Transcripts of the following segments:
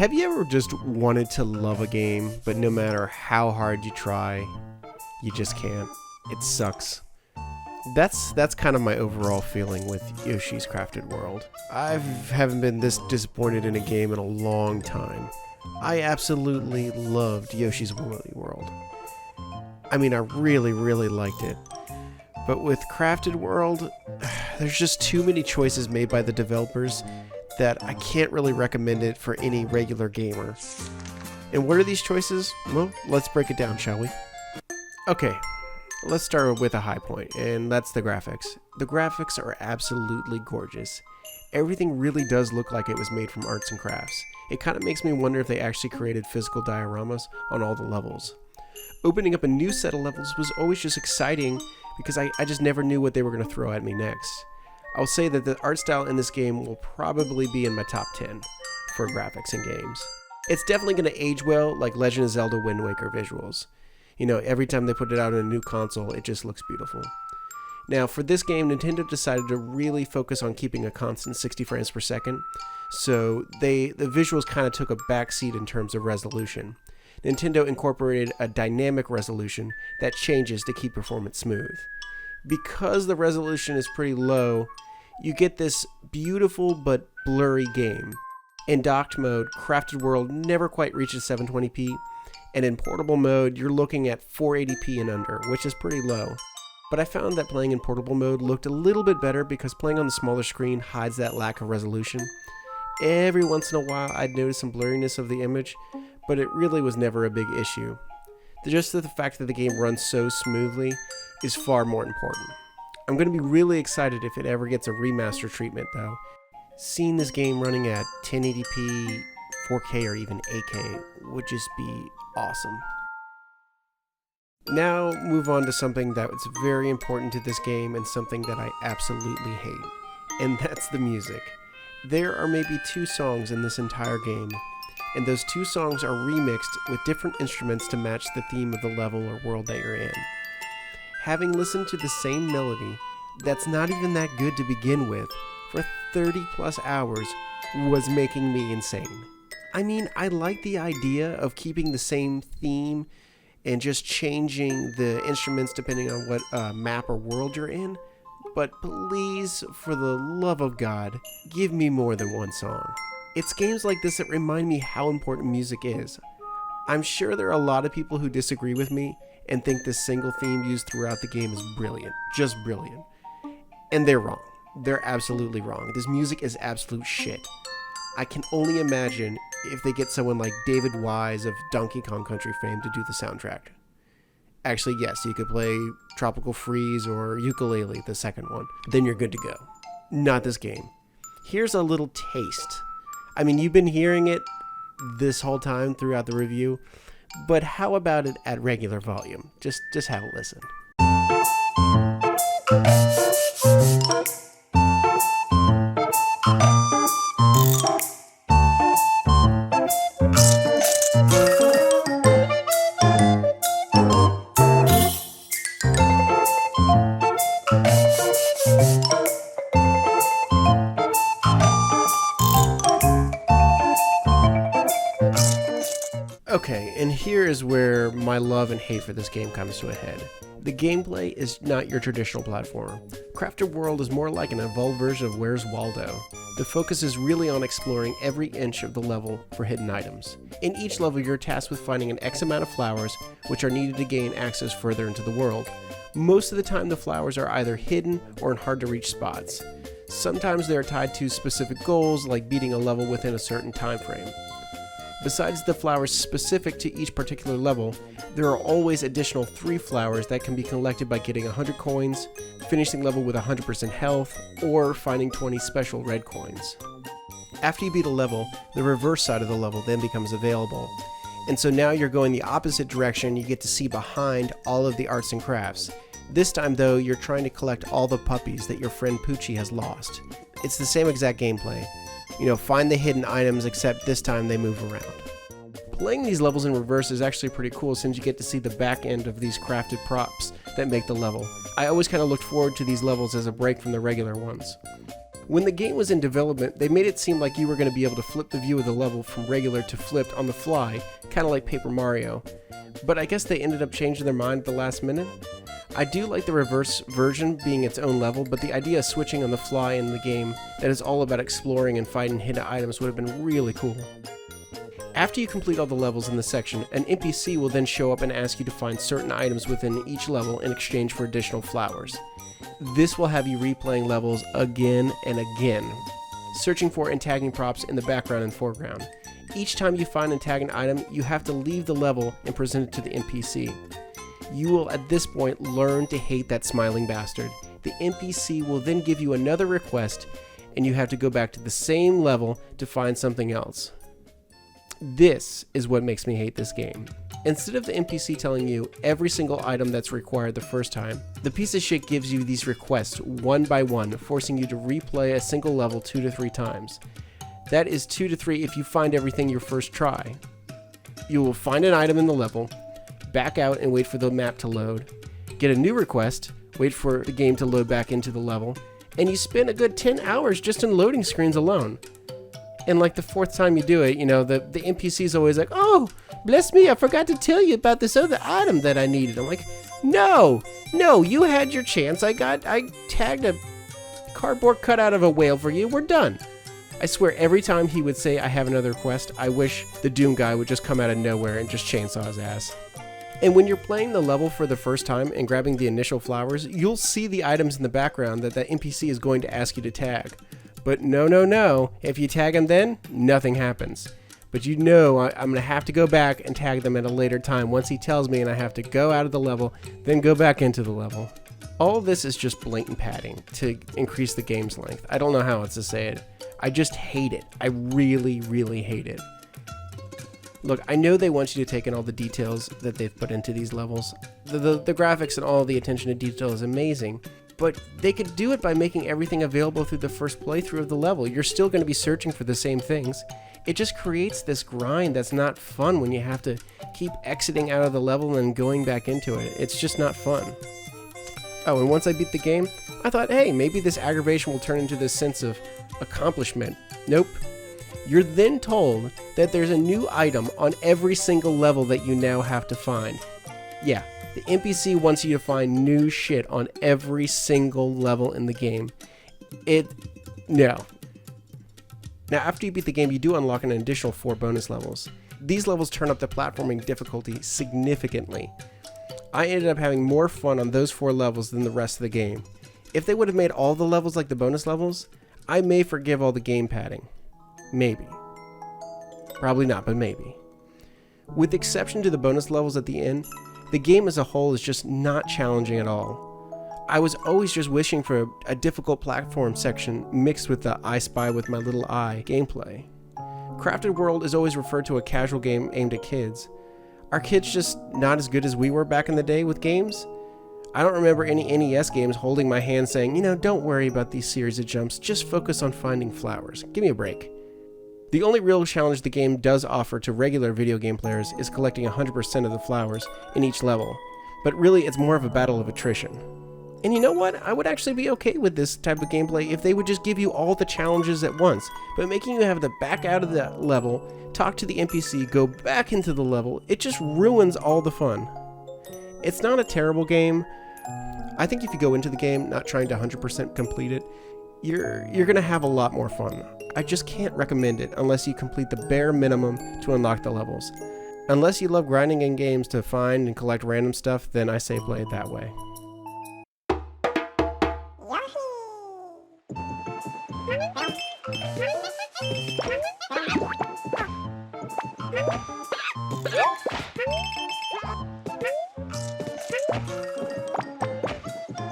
Have you ever just wanted to love a game, but no matter how hard you try, you just can't? It sucks. That's kind of my overall feeling with Yoshi's Crafted World. I haven't been this disappointed in a game in a long time. I absolutely loved Yoshi's Woolly World. I mean, I really liked it. But with Crafted World, there's just too many choices made by the developers that I can't really recommend it for any regular gamer. And what are these choices? Well, let's break it down, shall we? Okay, let's start with a high point, and that's the graphics. The graphics are absolutely gorgeous. Everything really does look like it was made from arts and crafts. It kind of makes me wonder if they actually created physical dioramas on all the levels. Opening up a new set of levels was always just exciting because I just never knew what they were going to throw at me next. I'll say that the art style in this game will probably be in my top 10 for graphics in games. It's definitely going to age well, like Legend of Zelda Wind Waker visuals. You know, every time they put it out on a new console, it just looks beautiful. Now, for this game, Nintendo decided to really focus on keeping a constant 60 frames per second, so the visuals kind of took a backseat in terms of resolution. Nintendo incorporated a dynamic resolution that changes to keep performance smooth. Because the resolution is pretty low, you get this beautiful but blurry game. In docked mode, Crafted World never quite reaches 720p, and in portable mode, you're looking at 480p and under, which is pretty low. But I found that playing in portable mode looked a little bit better because playing on the smaller screen hides that lack of resolution. Every once in a while, I'd notice some blurriness of the image, but it really was never a big issue. Just the fact that the game runs so smoothly is far more important. I'm going to be really excited if it ever gets a remaster treatment though. Seeing this game running at 1080p, 4K, or even 8K would just be awesome. Now move on to something that's very important to this game and something that I absolutely hate, and that's the music. There are maybe 2 songs in this entire game, and those 2 songs are remixed with different instruments to match the theme of the level or world that you're in. Having listened to the same melody that's not even that good to begin with for 30 plus hours was making me insane. I mean, I like the idea of keeping the same theme and just changing the instruments depending on what map or world you're in, but please, for the love of God, give me more than one song. It's games like this that remind me how important music is. I'm sure there are a lot of people who disagree with me and think this single theme used throughout the game is brilliant, just brilliant. And they're wrong. They're absolutely wrong. This music is absolute shit. I can only imagine if they get someone like David Wise of Donkey Kong Country fame to do the soundtrack. Actually, yes, you could play Tropical Freeze or Ukulele, the second one. Then you're good to go. Not this game. Here's a little taste. I mean, you've been hearing it this whole time throughout the review, but how about it at regular volume? Just have a listen. Okay, and here is where my love and hate for this game comes to a head. The gameplay is not your traditional platformer. Crafted World is more like an evolved version of Where's Waldo. The focus is really on exploring every inch of the level for hidden items. In each level, you're tasked with finding an X amount of flowers, which are needed to gain access further into the world. Most of the time, the flowers are either hidden or in hard-to-reach spots. Sometimes they are tied to specific goals, like beating a level within a certain time frame. Besides the flowers specific to each particular level, there are always additional 3 flowers that can be collected by getting 100 coins, finishing level with 100% health, or finding 20 special red coins. After you beat a level, the reverse side of the level then becomes available. And so now you're going the opposite direction, you get to see behind all of the arts and crafts. This time though, you're trying to collect all the puppies that your friend Poochie has lost. It's the same exact gameplay. You know, find the hidden items, except this time they move around. Playing these levels in reverse is actually pretty cool since you get to see the back end of these crafted props that make the level. I always kind of looked forward to these levels as a break from the regular ones. When the game was in development, they made it seem like you were going to be able to flip the view of the level from regular to flipped on the fly, kind of like Paper Mario. But I guess they ended up changing their mind at the last minute. I do like the reverse version being its own level, but the idea of switching on the fly in the game that is all about exploring and finding hidden items would have been really cool. After you complete all the levels in the section, an NPC will then show up and ask you to find certain items within each level in exchange for additional flowers. This will have you replaying levels again and again, searching for and tagging props in the background and foreground. Each time you find and tag an item, you have to leave the level and present it to the NPC. You will at this point learn to hate that smiling bastard. The NPC will then give you another request, and you have to go back to the same level to find something else. This is what makes me hate this game. Instead of the NPC telling you every single item that's required the first time, the piece of shit gives you these requests one by one, forcing you to replay a single level 2 to 3 times. That is 2 to 3 if you find everything your first try. You will find an item in the level, back out and wait for the map to load, get a new request, wait for the game to load back into the level, and you spend a good 10 hours just in loading screens alone. And like the 4th time you do it, you know, the NPC is always like, "Oh, bless me, I forgot to tell you about this other item that I needed." I'm like, no, you had your chance. I tagged a cardboard cutout of a whale for you. We're done. I swear every time he would say, "I have another request," I wish the Doom guy would just come out of nowhere and just chainsaw his ass. And when you're playing the level for the first time and grabbing the initial flowers, you'll see the items in the background that the NPC is going to ask you to tag. But no, if you tag them then, nothing happens. But you know I'm going to have to go back and tag them at a later time once he tells me, and I have to go out of the level, then go back into the level. All of this is just blatant padding to increase the game's length. I don't know how else to say it. I just hate it. I really hate it. Look, I know they want you to take in all the details that they've put into these levels. The graphics and all the attention to detail is amazing. But they could do it by making everything available through the first playthrough of the level. You're still going to be searching for the same things. It just creates this grind that's not fun when you have to keep exiting out of the level and going back into it. It's just not fun. Oh, and once I beat the game, I thought, hey, maybe this aggravation will turn into this sense of accomplishment. Nope. You're then told that there's a new item on every single level that you now have to find. Yeah. The NPC wants you to find new shit on every single level in the game. No. Now, after you beat the game, you do unlock an additional 4 bonus levels. These levels turn up the platforming difficulty significantly. I ended up having more fun on those 4 levels than the rest of the game. If they would have made all the levels like the bonus levels, I may forgive all the game padding. Maybe. Probably not, but maybe. With the exception to the bonus levels at the end, the game as a whole is just not challenging at all. I was always just wishing for a difficult platform section mixed with the I Spy with my little eye gameplay. Crafted World is always referred to a casual game aimed at kids. Are kids just not as good as we were back in the day with games? I don't remember any NES games holding my hand saying, don't worry about these series of jumps, just focus on finding flowers. Give me a break. The only real challenge the game does offer to regular video game players is collecting 100% of the flowers in each level, but really it's more of a battle of attrition. And you know what? I would actually be okay with this type of gameplay if they would just give you all the challenges at once, but making you have to back out of the level, talk to the NPC, go back into the level, it just ruins all the fun. It's not a terrible game. I think if you go into the game not trying to 100% complete it, you're going to have a lot more fun. I just can't recommend it unless you complete the bare minimum to unlock the levels. Unless you love grinding in games to find and collect random stuff, then I say play it that way.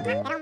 Yoshi!